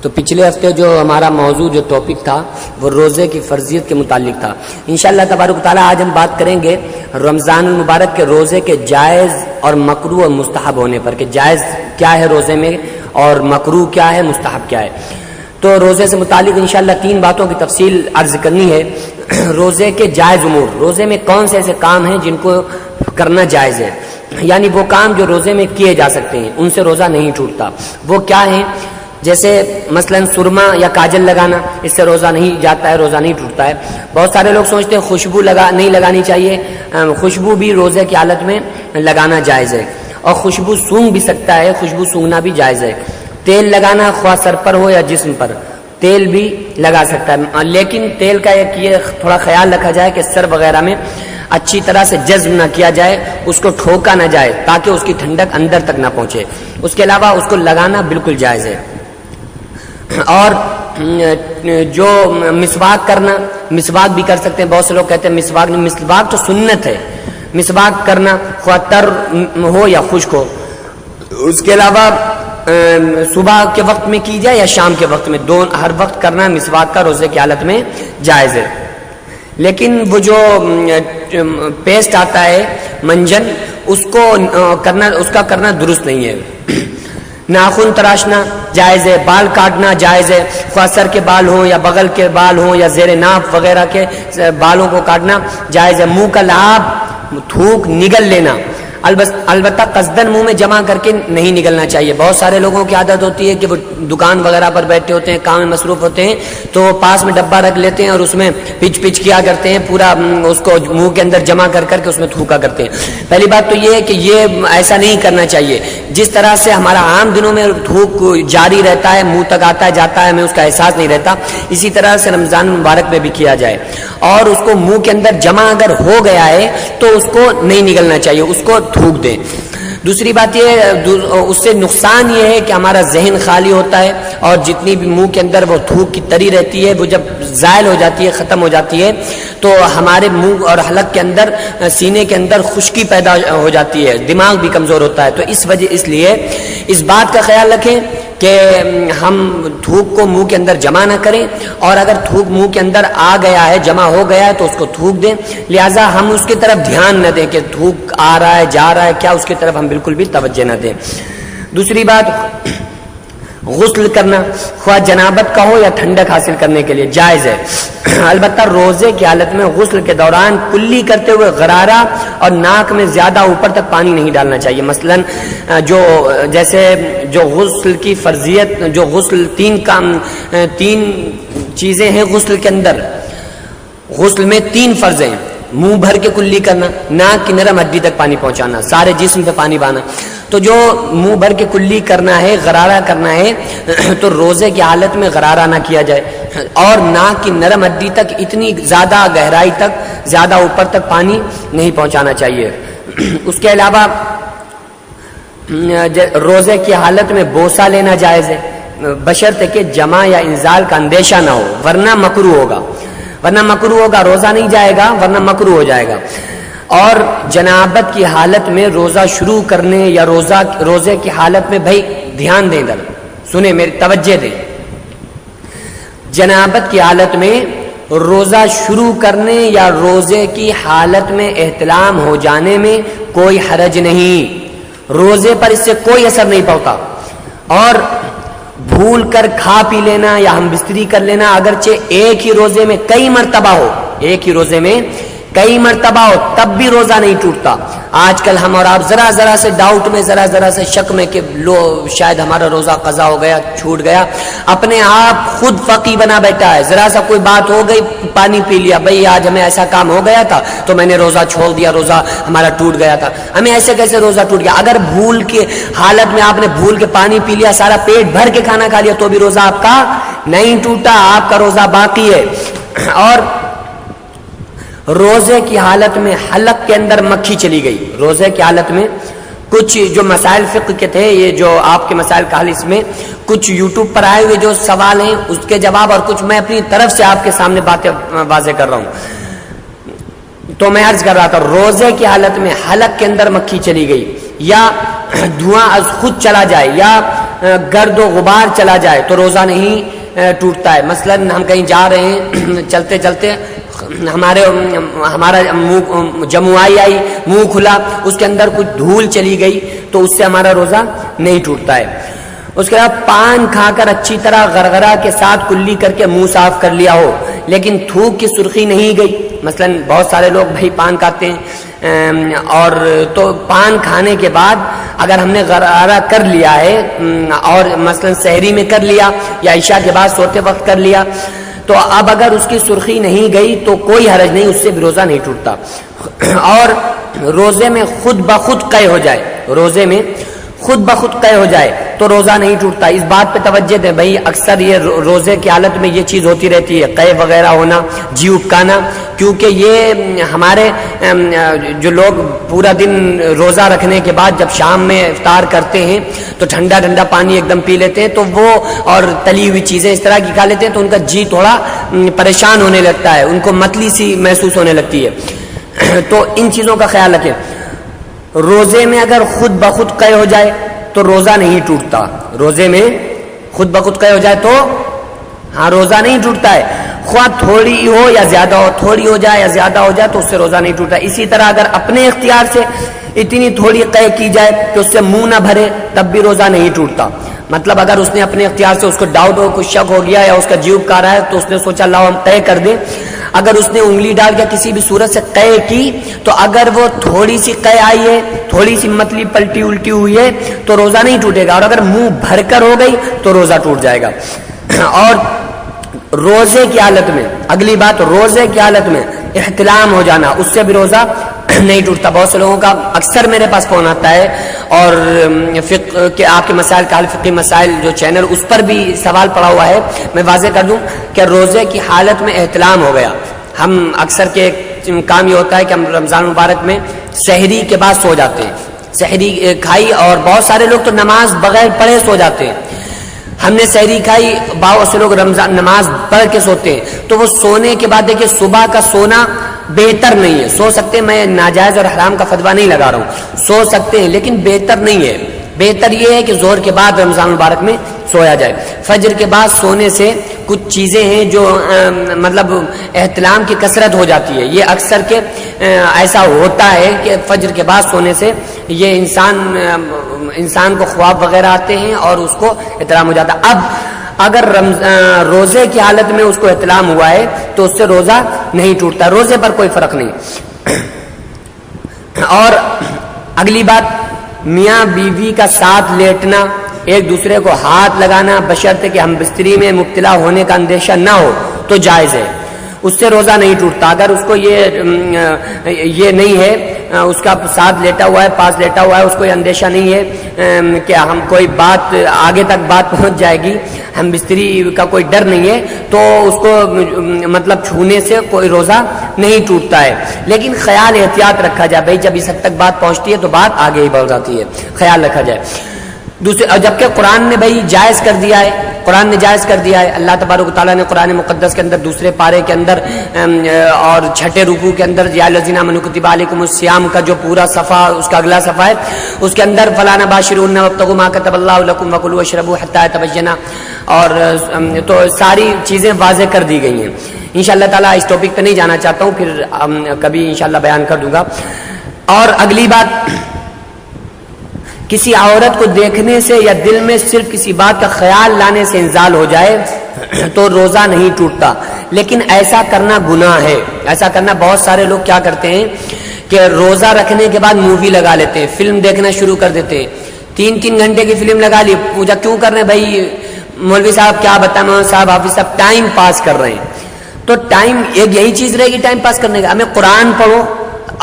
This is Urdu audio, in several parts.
تو پچھلے ہفتے جو ہمارا موضوع جو ٹاپک تھا وہ روزے کی فرضیت کے متعلق تھا. انشاءاللہ تبارک و تعالی آج ہم بات کریں گے رمضان المبارک کے روزے کے جائز اور مکروہ اور مستحب ہونے پر، کہ جائز کیا ہے روزے میں اور مکروہ کیا ہے، مستحب کیا ہے. تو روزے سے متعلق انشاءاللہ 3 باتوں کی تفصیل عرض کرنی ہے. روزے کے جائز امور، روزے میں کون سے ایسے کام ہیں جن کو کرنا جائز ہے، یعنی وہ کام جو روزے میں کیے جا سکتے ہیں، ان سے روزہ نہیں ٹوٹتا. وہ کیا ہیں؟ جیسے مثلا سرما یا کاجل لگانا، اس سے روزہ نہیں جاتا ہے، روزہ نہیں ٹوٹتا ہے. بہت سارے لوگ سوچتے ہیں خوشبو نہیں لگانی چاہیے، خوشبو بھی روزے کی حالت میں لگانا جائز ہے، اور خوشبو سونگھ بھی سکتا ہے، خوشبو سونگھنا بھی جائز ہے. تیل لگانا خواہ سر پر ہو یا جسم پر، تیل بھی لگا سکتا ہے، لیکن تیل کا یہ تھوڑا خیال رکھا جائے کہ سر وغیرہ میں اچھی طرح سے جذب نہ کیا جائے، اس کو ٹھوکا نہ جائے تاکہ اس کی ٹھنڈک اندر تک نہ پہنچے. اس کے علاوہ اس کو لگانا بالکل جائز ہے. اور جو مسواک کرنا، مسواک بھی کر سکتے ہیں. بہت سے لوگ کہتے ہیں مسواک نہیں، مسواک تو سنت ہے. مسواک کرنا خواہ تر ہو یا خشک ہو. اس کے علاوہ صبح کے وقت میں کی جائے یا شام کے وقت میں، ہر وقت کرنا مسواک کا روزے کی حالت میں جائز ہے. لیکن وہ جو پیسٹ آتا ہے منجن، اس کا کرنا درست نہیں ہے. ناخن تراشنا جائز ہے، بال کاٹنا جائز ہے، خواہ سر کے بال ہوں یا بغل کے بال ہوں یا زیر ناف وغیرہ کے بالوں کو کاٹنا جائز ہے. منہ کا لعاب، تھوک نگل لینا، البتہ قصدن منہ میں جمع کر کے نہیں نگلنا چاہیے. بہت سارے لوگوں کی عادت ہوتی ہے کہ وہ دکان وغیرہ پر بیٹھے ہوتے ہیں، کام میں مصروف ہوتے ہیں، تو پاس میں ڈبہ رکھ لیتے ہیں اور اس میں پچ کیا کرتے ہیں، پورا اس کو منہ کے اندر جمع کر کے اس میں تھوکا کرتے ہیں. پہلی بات تو یہ ہے کہ یہ ایسا نہیں کرنا چاہیے. جس طرح سے ہمارا عام دنوں میں تھوک جاری رہتا ہے، منہ تک آتا ہے جاتا ہے، ہمیں اس کا احساس نہیں رہتا، اسی طرح سے رمضان مبارک میں بھی کیا جائے. اور اس کو منہ کے اندر جمع اگر ہو گیا ہے تو اس کو نہیں نگلنا چاہیے، اس کو تھوک دیں. دوسری بات یہ، اس سے نقصان یہ ہے کہ ہمارا ذہن خالی ہوتا ہے، اور جتنی بھی منہ کے اندر وہ تھوک کی تری رہتی ہے، وہ جب زائل ہو جاتی ہے، ختم ہو جاتی ہے، تو ہمارے منہ اور حلق کے اندر، سینے کے اندر خشکی پیدا ہو جاتی ہے، دماغ بھی کمزور ہوتا ہے. تو اس لیے اس بات کا خیال رکھیں کہ ہم تھوک کو منہ کے اندر جمع نہ کریں، اور اگر تھوک منہ کے اندر آ گیا ہے، جمع ہو گیا ہے، تو اس کو تھوک دیں. لہٰذا ہم اس کی طرف دھیان نہ دیں کہ تھوک آ رہا ہے جا رہا ہے کیا، اس کی طرف ہم بالکل بھی توجہ نہ دیں. دوسری بات، غسل کرنا خواہ جنابت کا ہو یا ٹھنڈک حاصل کرنے کے لیے جائز ہے. البتہ روزے کی حالت میں غسل کے دوران کلی کرتے ہوئے غرارہ اور ناک میں زیادہ اوپر تک پانی نہیں ڈالنا چاہیے. مثلا جو غسل کی فرضیت، جو غسل تین چیزیں ہیں غسل کے اندر، غسل میں 3 فرض ہیں. منہ بھر کے کلی کرنا، ناک کی نرم ہڈی تک پانی پہنچانا، سارے جسم پہ پانی بہانا. تو جو منہ بھر کے کلی کرنا ہے، غرارہ کرنا ہے، تو روزے کی حالت میں غرارہ نہ کیا جائے، اور ناک کی نرم ہڈی تک اتنی زیادہ گہرائی تک، زیادہ اوپر تک پانی نہیں پہنچانا چاہیے. اس کے علاوہ روزے کی حالت میں بوسہ لینا جائز ہے، بشرطے کہ جمع یا انزال کا اندیشہ نہ ہو، ورنہ مکروہ ہوگا، روزہ نہیں جائے گا، ورنہ مکروہ ہو جائے گا. اور جنابت کی حالت میں روزہ شروع کرنے یا روزے کی حالت میں، بھائی دھیان دیں، ادھر سنیں، میری توجہ دیں. جنابت کی حالت میں روزہ شروع کرنے یا روزے کی حالت میں احتلام ہو جانے میں کوئی حرج نہیں، روزے پر اس سے کوئی اثر نہیں پڑتا. اور بھول کر کھا پی لینا یا ہم بستری کر لینا، اگرچہ ایک ہی روزے میں کئی مرتبہ ہو، تب بھی روزہ نہیں ٹوٹتا. آج کل ہم اور آپ ذرا سے ڈاؤٹ میں، ذرا سے شک میں کہ شاید ہمارا روزہ قضا ہو گیا، چھوٹ گیا، اپنے آپ خود فقی بنا بیٹھا ہے. ذرا سا کوئی بات ہو گئی، پانی پی لیا، بھئی آج ہمیں ایسا کام ہو گیا تھا تو میں نے روزہ چھوڑ دیا، روزہ ہمارا ٹوٹ گیا تھا. ہمیں ایسے کیسے روزہ ٹوٹ گیا؟ اگر بھول کے حالت میں آپ نے بھول کے پانی پی لیا، سارا پیٹ بھر کے کھانا کھا لیا، تو بھی روزہ آپ کا نہیں ٹوٹا، آپ کا روزہ باقی ہے. اور روزے کی حالت میں حلق کے اندر مکھی چلی گئی، روزے کی حالت میں کچھ جو مسائل فقہ کے تھے، یہ جو آپ کے مسائل کا حل، اس میں کچھ یوٹیوب پر آئے ہوئے جو سوال ہیں اس کے جواب، اور کچھ میں اپنی طرف سے آپ کے سامنے باتیں واضح کر رہا ہوں. تو میں عرض کر رہا تھا، روزے کی حالت میں حلق کے اندر مکھی چلی گئی، یا دھواں از خود چلا جائے، یا گرد و غبار چلا جائے تو روزہ نہیں ٹوٹتا ہے. مثلا ہم کہیں جا رہے ہیں, چلتے چلتے ہمارا جموائی آئی, منہ کھلا, اس کے اندر کچھ دھول چلی گئی تو اس سے ہمارا روزہ نہیں ٹوٹتا ہے. اس کے بعد پان کھا کر اچھی طرح غرغرہ کے ساتھ کلی کر کے منہ صاف کر لیا ہو لیکن تھوک کی سرخی نہیں گئی. مثلا بہت سارے لوگ بھائی پان کھاتے ہیں اور تو پان کھانے کے بعد اگر ہم نے غرغرہ کر لیا ہے اور مثلا سحری میں کر لیا یا عشاء کے بعد سوتے وقت کر لیا تو اب اگر اس کی سرخی نہیں گئی تو کوئی حرج نہیں, اس سے بھی روزہ نہیں ٹوٹتا. اور روزے میں خود بخود قے ہو جائے, روزے میں خود بخود قے ہو جائے تو روزہ نہیں ٹوٹتا. اس بات پہ توجہ دیں بھائی, اکثر یہ روزے کی حالت میں یہ چیز ہوتی رہتی ہے, قے وغیرہ ہونا, جی اکانا, کیونکہ یہ ہمارے جو لوگ پورا دن روزہ رکھنے کے بعد جب شام میں افطار کرتے ہیں تو ٹھنڈا ٹھنڈا پانی ایک دم پی لیتے ہیں تو وہ اور تلی ہوئی چیزیں اس طرح کی کھا لیتے ہیں تو ان کا جی تھوڑا پریشان ہونے لگتا ہے, ان کو متلی سی محسوس ہونے لگتی ہے. تو ان چیزوں کا خیال رکھیں. روزے میں اگر خود بخود قے ہو جائے تو روزہ نہیں ٹوٹتا. روزے میں خود بخود قے ہو جائے تو ہاں روزہ نہیں ٹوٹتا ہے, خواہ تھوڑی ہو یا زیادہ ہو, تھوڑی ہو جائے یا زیادہ ہو جائے تو اس سے روزہ نہیں ٹوٹتا. اسی طرح اگر اپنے اختیار سے اتنی تھوڑی قے کی جائے کہ اس سے منہ نہ بھرے تب بھی روزہ نہیں ٹوٹتا. مطلب اگر اس نے اپنے اختیار سے, اس کو ڈاؤٹ ہو, کچھ شک ہو گیا یا اس کا جیوب کھا رہا ہے تو اس نے سوچا لاؤ ہم قے کر دیں, اگر اس نے انگلی ڈال کے کسی بھی صورت سے قے کی تو اگر وہ تھوڑی سی قے آئی ہے, تھوڑی سی متلی پلٹی الٹی ہوئی ہے تو روزہ نہیں ٹوٹے گا, اور اگر منہ بھر کر ہو گئی تو روزہ ٹوٹ جائے گا. اور روزے کی حالت میں, اگلی بات, روزے کی حالت میں احتلام ہو جانا, اس سے بھی روزہ نہیں ٹوٹتا. بہت سے لوگوں کا اکثر میرے پاس فون آتا ہے اور فقہ کے آپ کے مسائل کا فقی مسائل جو چینل اس پر بھی سوال پڑا ہوا ہے. میں واضح کر دوں کہ روزے کی حالت میں احتلام ہو گیا, ہم اکثر کے کام یہ ہوتا ہے کہ ہم رمضان مبارک میں سحری کے بعد سو جاتے ہیں, سحری کھائی اور بہت سارے لوگ تو نماز بغیر پڑھے سو جاتے ہیں. ہم نے سحری کھائی, بہت سے لوگ رمضان نماز پڑھ کے سوتے ہیں تو وہ سونے کے بعد دیکھیں صبح کا سونا بہتر نہیں ہے. سو سکتے ہیں, میں ناجائز اور حرام کا فتویٰ نہیں لگا رہا ہوں, سو سکتے ہیں لیکن بہتر نہیں ہے. بہتر یہ ہے کہ ظہر کے بعد رمضان مبارک میں سویا جائے. فجر کے بعد سونے سے کچھ چیزیں ہیں جو مطلب احتلام کی کثرت ہو جاتی ہے. یہ اکثر کے ایسا ہوتا ہے کہ فجر کے بعد سونے سے یہ انسان کو خواب وغیرہ آتے ہیں اور اس کو احتلام ہو جاتا ہے. اب اگر روزے کی حالت میں اس کو احتلام ہوا ہے تو اس سے روزہ نہیں ٹوٹتا, روزے پر کوئی فرق نہیں. اور اگلی بات, میاں بیوی کا ساتھ لیٹنا, ایک دوسرے کو ہاتھ لگانا بشرطے کہ ہم بستری میں مبتلا ہونے کا اندیشہ نہ ہو تو جائز ہے, اس سے روزہ نہیں ٹوٹتا. اگر اس کو یہ نہیں ہے, اس کا ساتھ لیٹا ہوا ہے, پاس لیٹا ہوا ہے, اس کو یہ اندیشہ نہیں ہے کہ ہم کوئی بات آگے تک بات پہنچ جائے گی, ہم بستری کا کوئی ڈر نہیں ہے تو اس کو مطلب چھونے سے کوئی روزہ نہیں ٹوٹتا ہے. لیکن خیال احتیاط رکھا جائے بھائی, جب اس حد تک بات پہنچتی ہے تو بات آگے ہی بڑھ جاتی ہے, خیال رکھا جائے. دوسرے, اور جبکہ قرآن نے بھائی جائز کر دیا ہے, قرآن نے جائز کر دیا ہے. اللہ تبارک و تعالیٰ نے قرآن مقدس کے اندر دوسرے پارے کے اندر اور چھٹے رکوع کے اندر یا الذین آمنوا کتب علیکم الصیام کا جو پورا صفحہ, اس کا اگلا صفحہ ہے, اس کے اندر فلا نباشرون وابتغوا ما کتب اللہ لکم وکلوا واشربوا حتی یتبین, اور تو ساری چیزیں واضح کر دی گئی ہیں. انشاءاللہ تعالیٰ اس ٹاپک پہ نہیں جانا چاہتا ہوں, پھر کبھی انشاءاللہ بیان کر دوں گا. اور اگلی بات, کسی عورت کو دیکھنے سے یا دل میں صرف کسی بات کا خیال لانے سے انزال ہو جائے تو روزہ نہیں ٹوٹتا, لیکن ایسا کرنا گناہ ہے. ایسا کرنا, بہت سارے لوگ کیا کرتے ہیں کہ روزہ رکھنے کے بعد مووی لگا لیتے ہیں, فلم دیکھنا شروع کر دیتے ہیں, 3 گھنٹے کی فلم لگا لی, پوجا کیوں کر رہے ہیں بھائی, مولوی صاحب کیا بتائیں, مولوی صاحب حافظ صاحب ٹائم پاس کر رہے ہیں. تو ٹائم ایک یہی چیز رہے گی ٹائم پاس کرنے کا, ہمیں قرآن پڑھو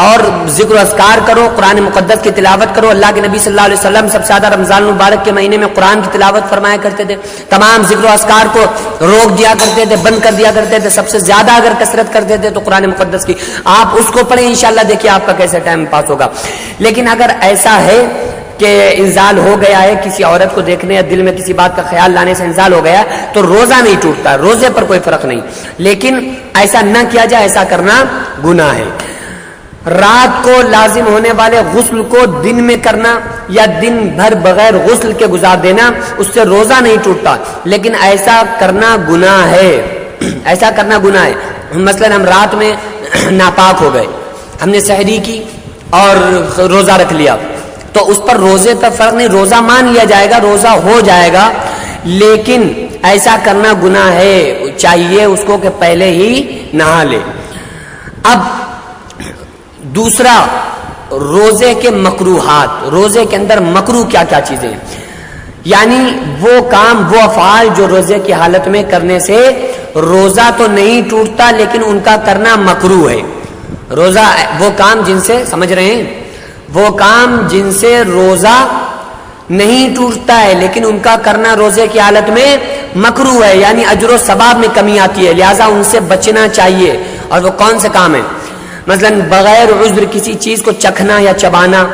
اور ذکر و اذکار کرو, قرآن مقدس کی تلاوت کرو. اللہ کے نبی صلی اللہ علیہ وسلم سب سے زیادہ رمضان المبارک کے مہینے میں قرآن کی تلاوت فرمایا کرتے تھے, تمام ذکر و اذکار کو روک دیا کرتے تھے, بند کر دیا کرتے تھے. سب سے زیادہ اگر کثرت کرتے تھے تو قرآن مقدس کی, آپ اس کو پڑھیں, انشاءاللہ دیکھیے آپ کا کیسے ٹائم پاس ہوگا. لیکن اگر ایسا ہے کہ انزال ہو گیا ہے, کسی عورت کو دیکھنے یا دل میں کسی بات کا خیال لانے سے انزال ہو گیا تو روزہ نہیں ٹوٹتا, روزے پر کوئی فرق نہیں, لیکن ایسا نہ کیا جائے, ایسا کرنا گناہ ہے. رات کو لازم ہونے والے غسل کو دن میں کرنا یا دن بھر بغیر غسل کے گزار دینا، اس سے روزہ نہیں ٹوٹتا، لیکن ایسا کرنا گناہ ہے، ایسا کرنا گناہ ہے۔ مثلا ہم رات میں ناپاک ہو گئے، ہم نے سحری کی اور روزہ رکھ لیا، تو اس پر روزے پر فرق نہیں، روزہ مان لیا جائے گا، روزہ ہو جائے گا، لیکن ایسا کرنا گناہ ہے، چاہیے اس کو کہ پہلے ہی نہا لے۔ اب دوسرا، روزے کے مکروہات، روزے کے اندر مکروہ کیا کیا چیزیں ہیں، یعنی وہ کام، وہ افعال جو روزے کی حالت میں کرنے سے روزہ تو نہیں ٹوٹتا لیکن ان کا کرنا مکروہ ہے۔ روزہ وہ کام جن سے، سمجھ رہے ہیں، وہ کام جن سے روزہ نہیں ٹوٹتا ہے لیکن ان کا کرنا روزے کی حالت میں مکروہ ہے، یعنی اجر و ثواب میں کمی آتی ہے، لہذا ان سے بچنا چاہیے۔ اور وہ کون سے کام ہیں؟ مثلا بغیر عذر کسی چیز کو چکھنا یا چبانا،